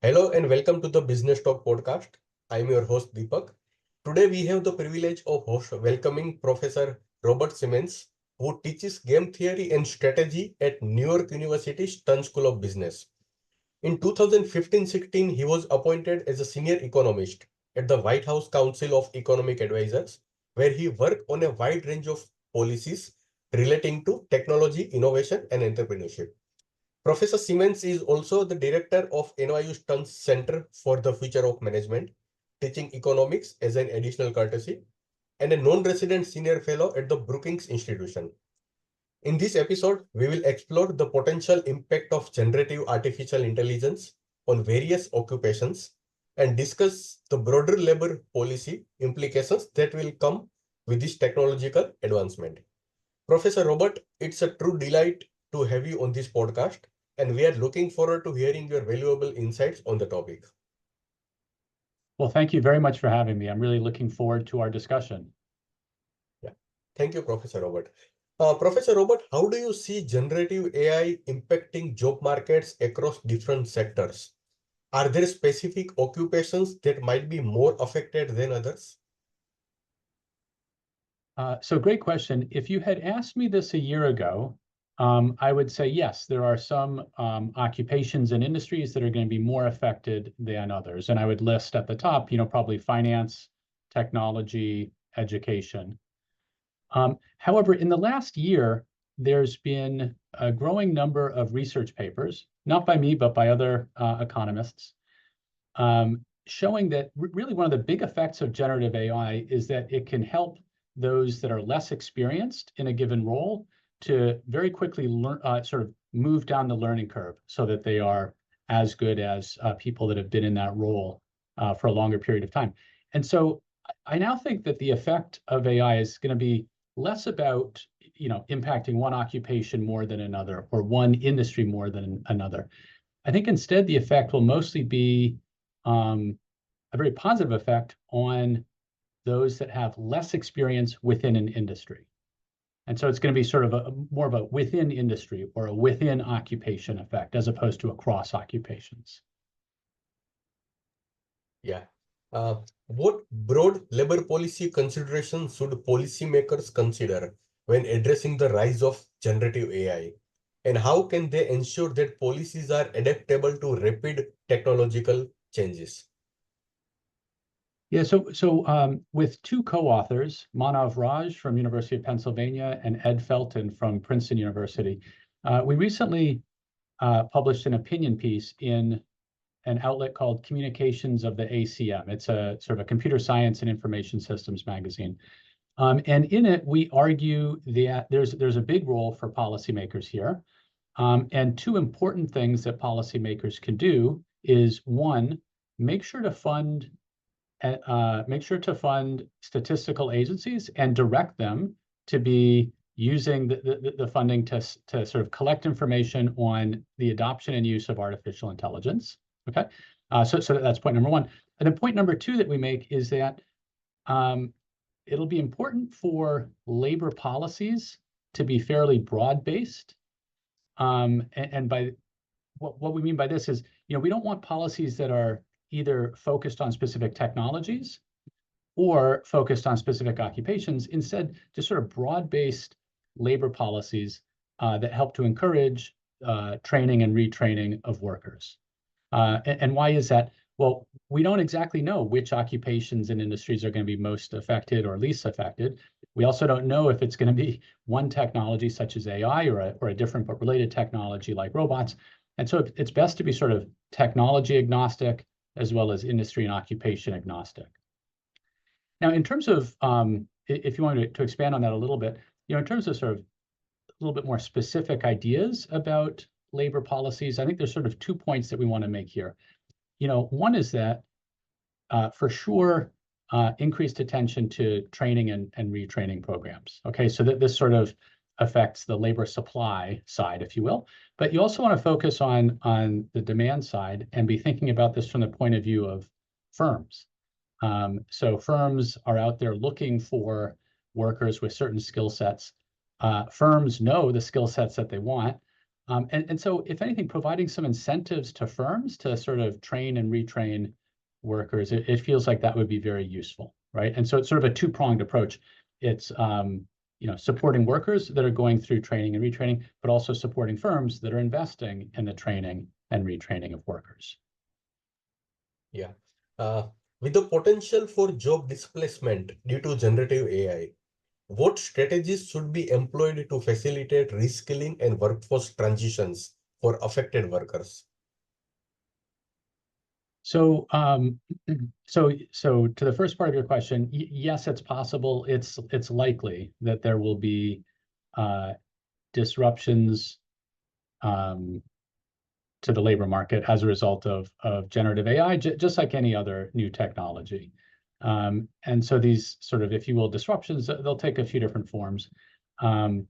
Hello and welcome to the Business Talk podcast. I'm your host Deepak. Today we have the privilege of welcoming Professor Robert Seamans, who teaches game theory and strategy at New York University Stern School of Business. In 2015-16, he was appointed as a senior economist at the White House Council of Economic Advisors, where he worked on a wide range of policies relating to technology, innovation, and entrepreneurship. Professor Seamans is also the director of NYU Stern's Center for the Future of Management, teaching economics as an additional courtesy, and a non-resident senior fellow at the Brookings Institution. In this episode, we will explore the potential impact of generative artificial intelligence on various occupations and discuss the broader labor policy implications that will come with this technological advancement. Professor Robert, it's a true delight to have you on this podcast, and we are looking forward to hearing your valuable insights on the topic. Well, thank you very much for having me. I'm really looking forward to our discussion. Yeah, thank you, Professor Robert. Professor Robert, how do you see generative AI impacting job markets across different sectors? Are there specific occupations that might be more affected than others? So great question. If you had asked me this a year ago, I would say yes, there are some occupations and industries that are going to be more affected than others. And I would list at the top, probably finance, technology, education. However, in the last year, there's been a growing number of research papers, not by me, but by other economists, showing that really one of the big effects of generative AI is that it can help those that are less experienced in a given role to very quickly learn, sort of move down the learning curve so that they are as good as people that have been in that role for a longer period of time. And so I now think that the effect of AI is going to be less about, impacting one occupation more than another or one industry more than another. I think instead the effect will mostly be a very positive effect on those that have less experience within an industry. And so it's going to be sort of more of a within industry or a within occupation effect as opposed to across occupations. Yeah. What broad labor policy considerations should policymakers consider when addressing the rise of generative AI? And how can they ensure that policies are adaptable to rapid technological changes? Yeah, so with two co-authors, Manav Raj from University of Pennsylvania and Ed Felton from Princeton University, we recently published an opinion piece in an outlet called Communications of the ACM. It's a sort of a computer science and information systems magazine. And in it, we argue that there's a big role for policymakers here. And two important things that policymakers can do is, one, make sure to fund statistical agencies and direct them to be using the funding to sort of collect information on the adoption and use of artificial intelligence. Okay, so that's point number one. And then point number two that we make is that it'll be important for labor policies to be fairly broad-based. And by what we mean by this is, we don't want policies that are either focused on specific technologies or focused on specific occupations. Instead, just sort of broad-based labor policies that help to encourage training and retraining of workers. And why is that? Well, we don't exactly know which occupations and industries are going to be most affected or least affected. We also don't know if it's going to be one technology such as AI or a different but related technology like robots. And so it's best to be sort of technology agnostic as well as industry and occupation agnostic. Now, in terms of, if you wanted to expand on that a little bit, in terms of sort of a little bit more specific ideas about labor policies, I think there's sort of 2 points that we want to make here. One is that for sure, increased attention to training and retraining programs. Okay, so that this sort of affects the labor supply side, if you will. But you also want to focus on the demand side and be thinking about this from the point of view of firms. So firms are out there looking for workers with certain skill sets. Firms know the skill sets that they want. And so if anything, providing some incentives to firms to sort of train and retrain workers, it feels like that would be very useful, right? And so it's sort of a two-pronged approach. It's supporting workers that are going through training and retraining, but also supporting firms that are investing in the training and retraining of workers. Yeah. With the potential for job displacement due to generative AI, what strategies should be employed to facilitate reskilling and workforce transitions for affected workers? So, so to the first part of your question, yes, it's possible. It's likely that there will be disruptions to the labor market as a result of generative AI, just like any other new technology. And so these sort of, if you will, disruptions, they'll take a few different forms. In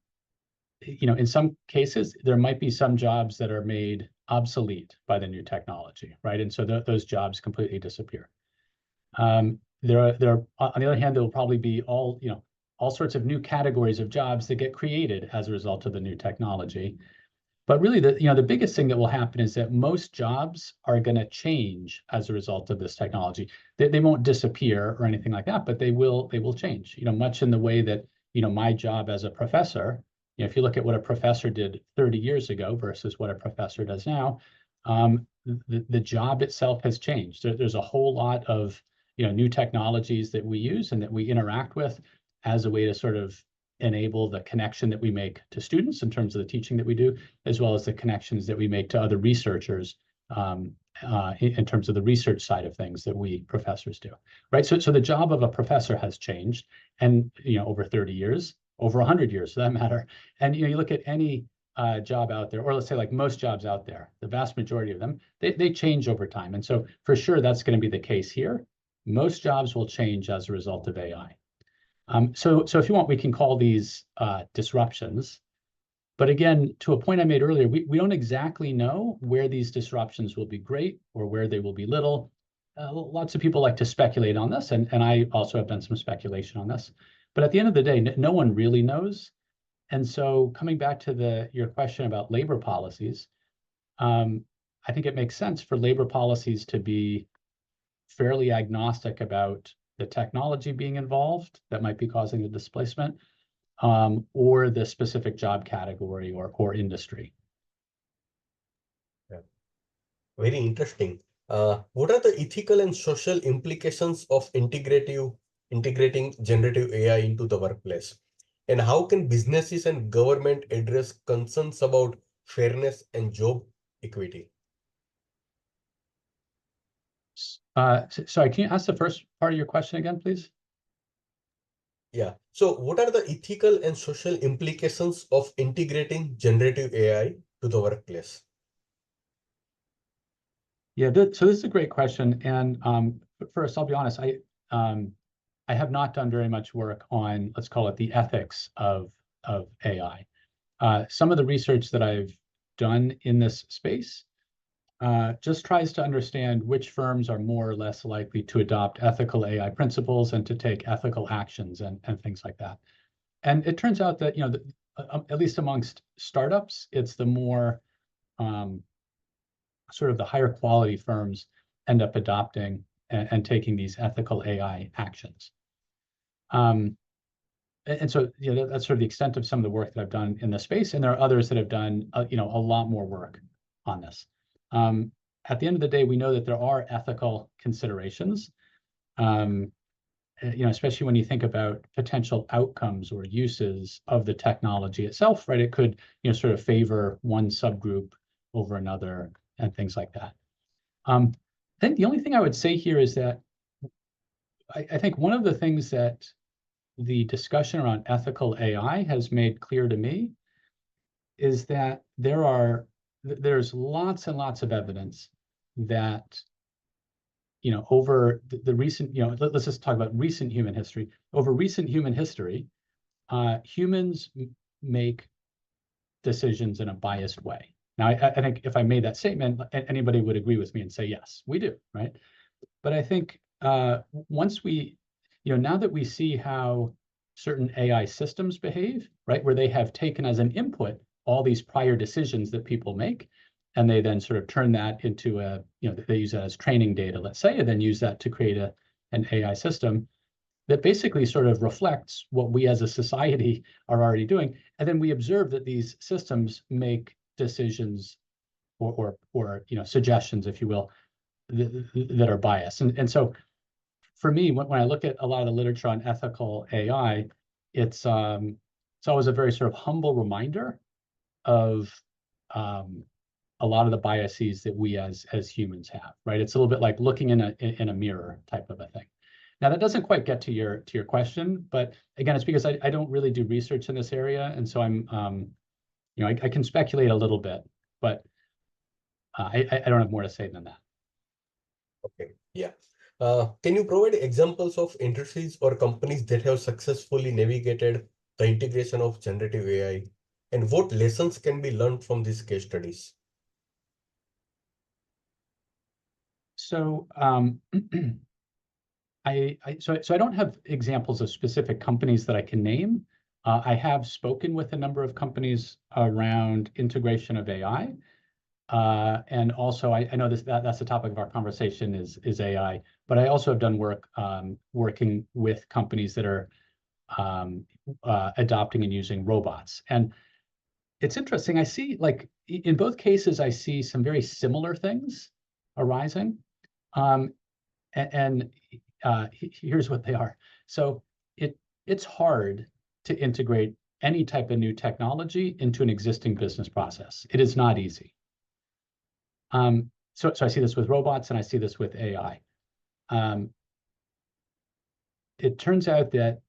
some cases, there might be some jobs that are made obsolete by the new technology, right? And so those jobs completely disappear. There are, on the other hand, there will probably be all sorts of new categories of jobs that get created as a result of the new technology. But really, the biggest thing that will happen is that most jobs are going to change as a result of this technology. They won't disappear or anything like that, but they will change. Much in the way that my job as a professor. If you look at what a professor did 30 years ago versus what a professor does now, the job itself has changed. There's a whole lot of new technologies that we use and that we interact with as a way to sort of enable the connection that we make to students in terms of the teaching that we do, as well as the connections that we make to other researchers in terms of the research side of things that we professors do, right? So the job of a professor has changed, and over 30 years, over 100 years for that matter. And you look at any job out there, or let's say like most jobs out there, the vast majority of them, they change over time. And so for sure, that's going to be the case here. Most jobs will change as a result of AI. So if you want, we can call these disruptions. But again, to a point I made earlier, we don't exactly know where these disruptions will be great or where they will be little. Lots of people like to speculate on this, and I also have done some speculation on this. But at the end of the day, no one really knows. And so coming back to your question about labor policies, I think it makes sense for labor policies to be fairly agnostic about the technology being involved that might be causing the displacement, or the specific job category or industry. Yeah. Very interesting. What are the ethical and social implications of integrating generative AI into the workplace? And how can businesses and government address concerns about fairness and job equity? Sorry, can you ask the first part of your question again, please? Yeah. So what are the ethical and social implications of integrating generative AI to the workplace? Yeah, so this is a great question. And first, I'll be honest, I have not done very much work on, let's call it the ethics of AI. Some of the research that I've done in this space just tries to understand which firms are more or less likely to adopt ethical AI principles and to take ethical actions and things like that. And it turns out that, at least amongst startups, it's the more sort of the higher quality firms end up adopting and taking these ethical AI actions. And so, that's sort of the extent of some of the work that I've done in this space. And there are others that have done, a lot more work on this. At the end of the day, we know that there are ethical considerations, especially when you think about potential outcomes or uses of the technology itself, right? It could, sort of favor one subgroup over another and things like that. I think the only thing I would say here is that I think one of the things that the discussion around ethical AI has made clear to me is that there's lots and lots of evidence that, over the recent, let's just talk about recent human history. Over recent human history, humans make decisions in a biased way. Now, I think if I made that statement, anybody would agree with me and say, yes, we do, right? But I think once we, now that we see how certain AI systems behave, right, where they have taken as an input all these prior decisions that people make, and they then sort of turn that into they use that as training data, let's say, and then use that to create an AI system that basically sort of reflects what we as a society are already doing. And then we observe that these systems make decisions or suggestions, if you will, that are biased. And so for me, when I look at a lot of the literature on ethical AI, it's always a very sort of humble reminder of a lot of the biases that we as humans have, right? It's a little bit like looking in a mirror type of a thing. Now, that doesn't quite get to your question, but again, it's because I don't really do research in this area, and so I'm I can speculate a little bit, but I don't have more to say than that. Okay, yeah. Can you provide examples of industries or companies that have successfully navigated the integration of generative AI, and what lessons can be learned from these case studies? So I don't have examples of specific companies that I can name. I have spoken with a number of companies around integration of AI. And also, I know that's the topic of our conversation is AI, but I also have done work working with companies that are adopting and using robots. And it's interesting. I see, like, in both cases, I see some very similar things arising. And here's what they are. So it's hard to integrate any type of new technology into an existing business process. It is not easy. So I see this with robots and I see this with AI. It turns out that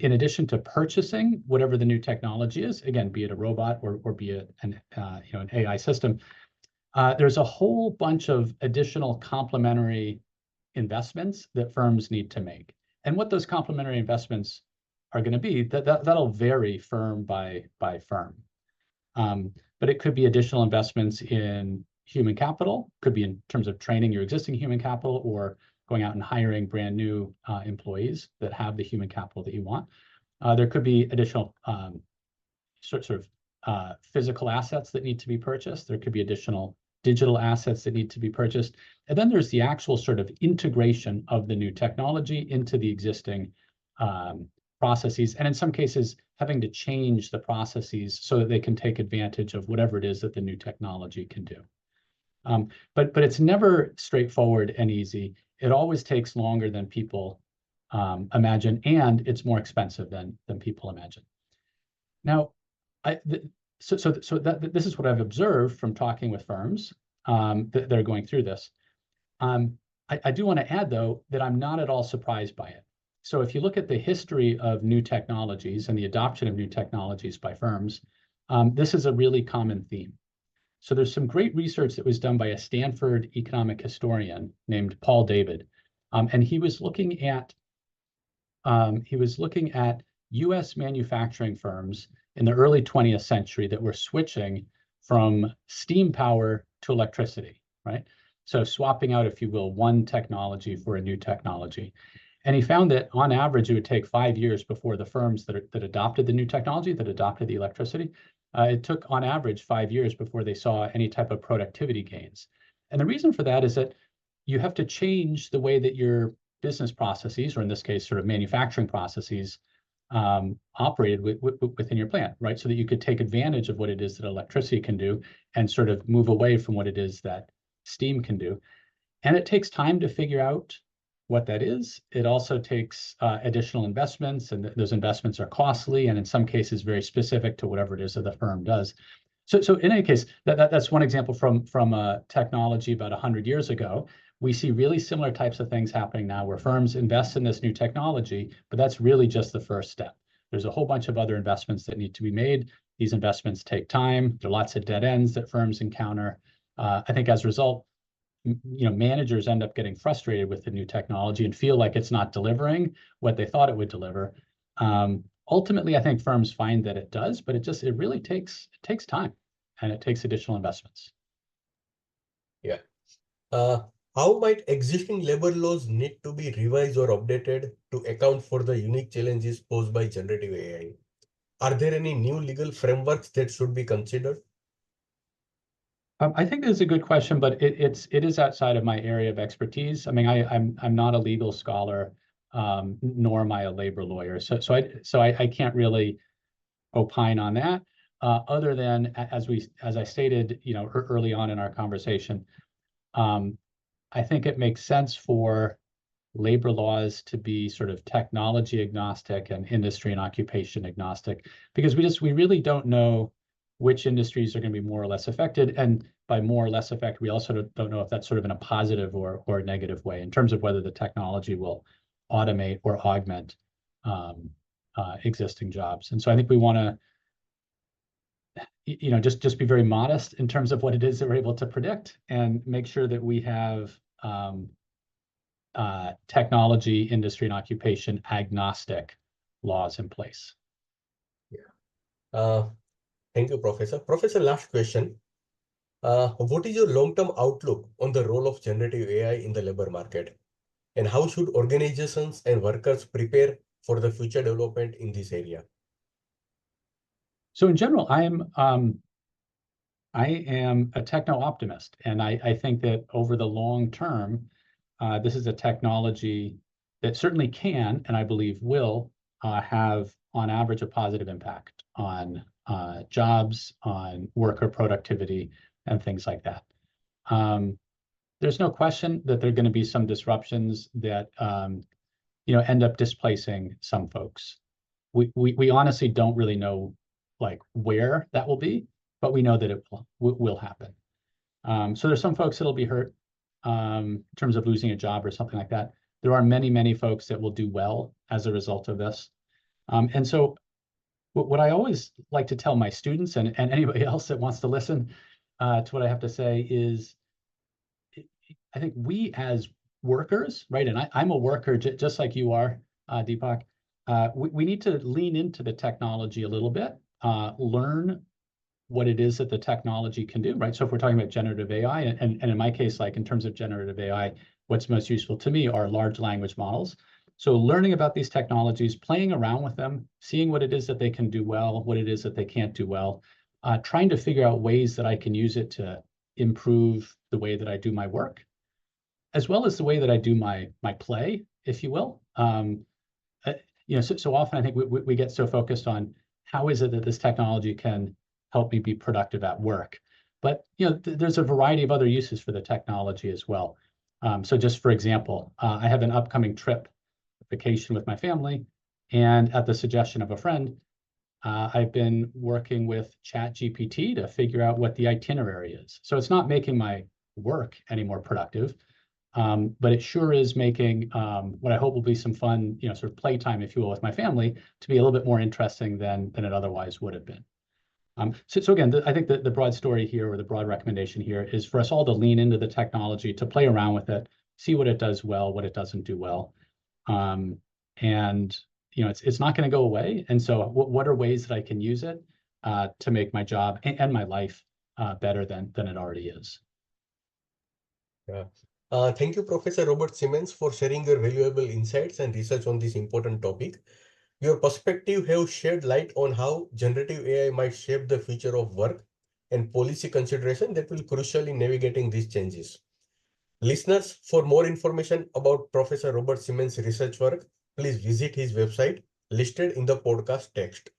in addition to purchasing whatever the new technology is, again, be it a robot or be it an AI system, there's a whole bunch of additional complementary investments that firms need to make. And what those complementary investments are going to be, that'll vary firm by firm. But it could be additional investments in human capital, could be in terms of training your existing human capital or going out and hiring brand new employees that have the human capital that you want. There could be additional sort of physical assets that need to be purchased. There could be additional digital assets that need to be purchased. And then there's the actual sort of integration of the new technology into the existing processes. And in some cases, having to change the processes so that they can take advantage of whatever it is that the new technology can do. But it's never straightforward and easy. It always takes longer than people imagine, and it's more expensive than people imagine. Now, so this is what I've observed from talking with firms that are going through this. I do want to add, though, that I'm not at all surprised by it. So if you look at the history of new technologies and the adoption of new technologies by firms, this is a really common theme. So there's some great research that was done by a Stanford economic historian named Paul David, and he was looking at U.S. manufacturing firms in the early 20th century that were switching from steam power to electricity, right? So swapping out, if you will, one technology for a new technology. And he found that on average, it would take 5 years before the firms that adopted the new technology, that adopted the electricity, it took on average 5 years before they saw any type of productivity gains. And the reason for that is that you have to change the way that your business processes, or in this case, sort of manufacturing processes, operated within your plant, right? So that you could take advantage of what it is that electricity can do and sort of move away from what it is that steam can do. And it takes time to figure out what that is. It also takes additional investments, and those investments are costly, and in some cases very specific to whatever it is that the firm does. So in any case, that's one example from technology about 100 years ago. We see really similar types of things happening now where firms invest in this new technology, but that's really just the first step. There's a whole bunch of other investments that need to be made. These investments take time. There are lots of dead ends that firms encounter. I think as a result, managers end up getting frustrated with the new technology and feel like it's not delivering what they thought it would deliver. Ultimately, I think firms find that it does, but it really takes time, and it takes additional investments. Yeah. How might existing labor laws need to be revised or updated to account for the unique challenges posed by generative AI? Are there any new legal frameworks that should be considered? I think this is a good question, but it is outside of my area of expertise. I mean, I'm not a legal scholar, nor am I a labor lawyer, so I can't really opine on that. Other than as I stated, early on in our conversation, I think it makes sense for labor laws to be sort of technology agnostic and industry and occupation agnostic, because we really don't know which industries are going to be more or less affected. And by more or less affected, we also don't know if that's sort of in a positive or a negative way in terms of whether the technology will automate or augment existing jobs. And so I think we want to, just be very modest in terms of what it is that we're able to predict, and make sure that we have technology, industry, and occupation agnostic laws in place. Yeah. Thank you, Professor. Professor, last question. What is your long-term outlook on the role of generative AI in the labor market? And how should organizations and workers prepare for the future development in this area? So in general, I am a techno-optimist, and I think that over the long term, this is a technology that certainly can, and I believe will, have on average a positive impact on jobs, on worker productivity, and things like that. There's no question that there are going to be some disruptions that end up displacing some folks. We honestly don't really know like where that will be, but we know that it will happen. So there's some folks that'll be hurt in terms of losing a job or something like that. There are many, many folks that will do well as a result of this. And so what I always like to tell my students and anybody else that wants to listen to what I have to say is, I think we as workers, right, and I'm a worker just like you are, Deepak, we need to lean into the technology a little bit, learn what it is that the technology can do, right? So if we're talking about generative AI, and in my case, like in terms of generative AI, what's most useful to me are large language models. So learning about these technologies, playing around with them, seeing what it is that they can do well, what it is that they can't do well, trying to figure out ways that I can use it to improve the way that I do my work, as well as the way that I do my play, if you will. So often I think we get so focused on how is it that this technology can help me be productive at work, but there's a variety of other uses for the technology as well. So just for example, I have an upcoming trip, vacation with my family, and at the suggestion of a friend, I've been working with ChatGPT to figure out what the itinerary is. So it's not making my work any more productive, but it sure is making what I hope will be some fun, sort of playtime, if you will, with my family to be a little bit more interesting than it otherwise would have been. So again, I think that the broad story here, or the broad recommendation here, is for us all to lean into the technology, to play around with it, see what it does well, what it doesn't do well. And it's not going to go away. And so what are ways that I can use it to make my job and my life better than it already is? Yeah. Thank you, Professor Robert Seamans, for sharing your valuable insights and research on this important topic. Your perspective have shed light on how generative AI might shape the future of work and policy consideration that will crucial in navigating these changes. Listeners, for more information about Professor Robert Seamans' research work, please visit his website listed in the podcast text.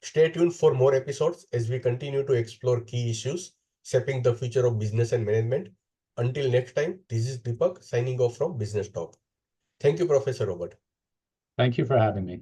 Stay tuned for more episodes as we continue to explore key issues shaping the future of business and management. Until next time, this is Deepak signing off from Business Talk. Thank you, Professor Robert. Thank you for having me.